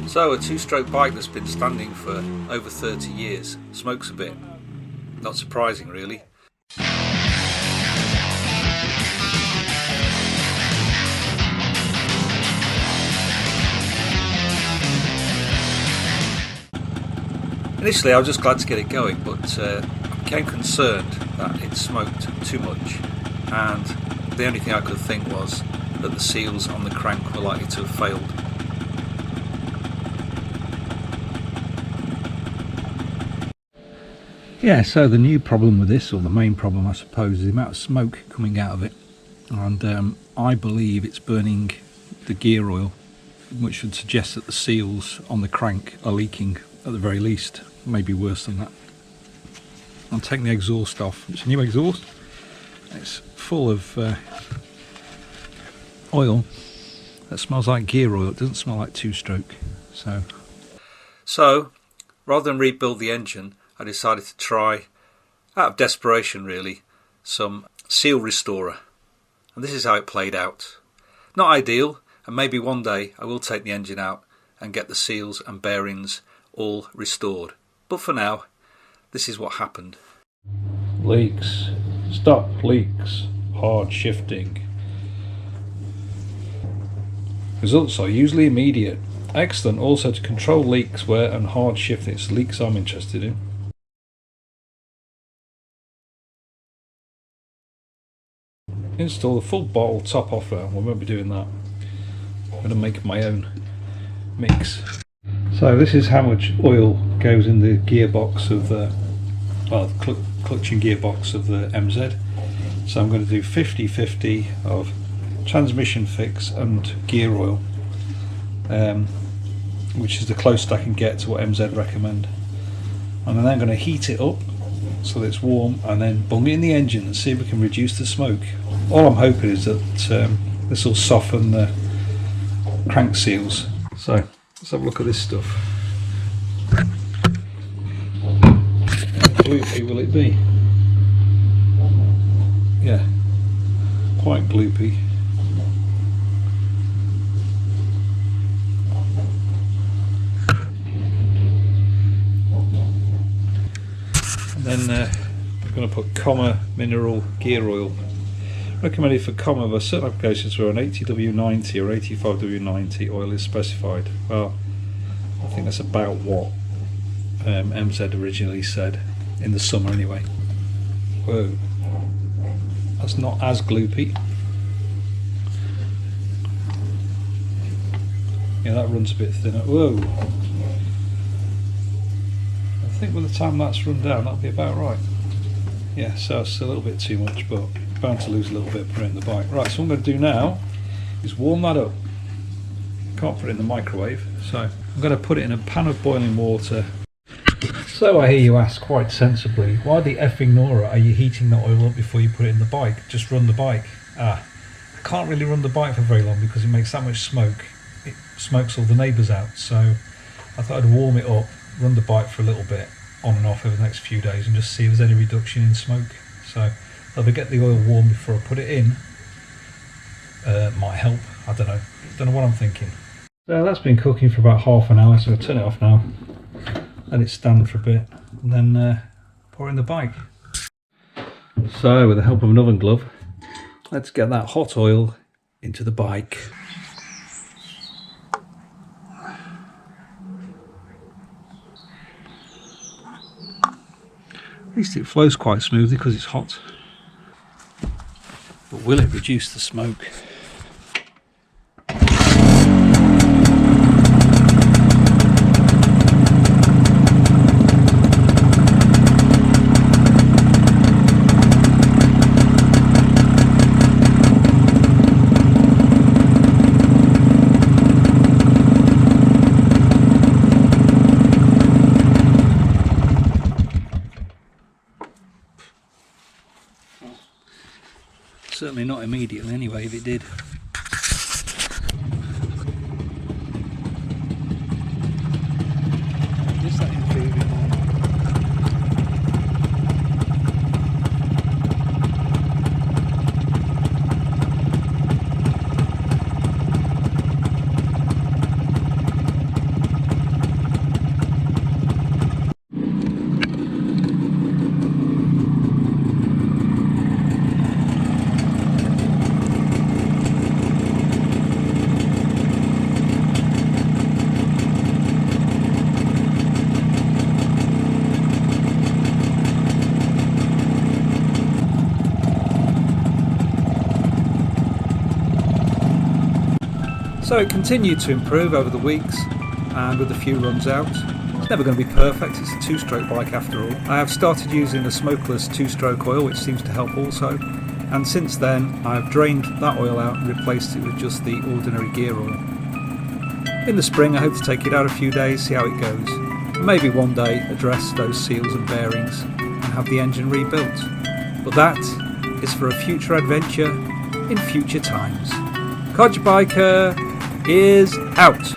So a two-stroke bike that's been standing for over 30 years smokes a bit. Not surprising really. Initially I was just glad to get it going, but I became concerned that it smoked too much, and the only thing I could think was that the seals on the crank were likely to have failed. Yeah, so the new problem with this, or the main problem I suppose, is the amount of smoke coming out of it, and I believe it's burning the gear oil, which would suggest that the seals on the crank are leaking at the very least, maybe worse than that. I'm taking the exhaust off. It's a new exhaust. It's full of oil that smells like gear oil. It doesn't smell like two-stroke. So rather than rebuild the engine, I decided to try, out of desperation really, some seal restorer. And this is how it played out. Not ideal, and maybe one day I will take the engine out and get the seals and bearings all restored. But for now, this is what happened. Leaks. Stop leaks. Hard shifting. Results are usually immediate. Excellent also to control leaks, wear and hard shifting. It's leaks I'm interested in. Install the full bottle top off there. We won't be doing that. I'm going to make my own mix. So this is how much oil goes in the gearbox of the, clutching gearbox of the MZ. So I'm going to do 50-50 of transmission fix and gear oil, which is the closest I can get to what MZ recommend. And I'm then going to heat it up so that it's warm, and then bung it in the engine and see if we can reduce the smoke. All I'm hoping is that this will soften the crank seals. So let's have a look at this stuff. How gloopy will it be? Yeah, quite gloopy. Then I'm going to put Comma mineral gear oil. Recommended for Comma, but certain applications where an 80W90 or 85W90 oil is specified. Well, I think that's about what MZ originally said, in the summer anyway. Whoa, that's not as gloopy. Yeah, that runs a bit thinner. Whoa. I think by the time that's run down, that'll be about right. Yeah, so it's a little bit too much, but bound to lose a little bit putting it in the bike. Right, so what I'm going to do now is warm that up. Can't put it in the microwave, so I'm going to put it in a pan of boiling water. So I hear you ask quite sensibly, why the effing Nora are you heating the oil up before you put it in the bike? Just run the bike. I can't really run the bike for very long because it makes that much smoke. It smokes all the neighbours out, so I thought I'd warm it up, run the bike for a little bit on and off over the next few days and just see if there's any reduction in smoke. So if I get the oil warm before I put it in, might help. I don't know what I'm thinking. So that's been cooking for about half an hour, so I'll turn it off now, let it stand for a bit, and then pour in the bike. So with the help of an oven glove, let's get that hot oil into the bike. At least it flows quite smoothly because it's hot. But will it reduce the smoke? Certainly not immediately anyway, if it did. Just that improving. So it continued to improve over the weeks, and with a few runs out. It's never going to be perfect, it's a two-stroke bike after all. I have started using a smokeless two-stroke oil, which seems to help also, and since then I've drained that oil out and replaced it with just the ordinary gear oil. In the spring I hope to take it out a few days, see how it goes, and maybe one day address those seals and bearings and have the engine rebuilt. But that is for a future adventure in future times. Codger Biker is out.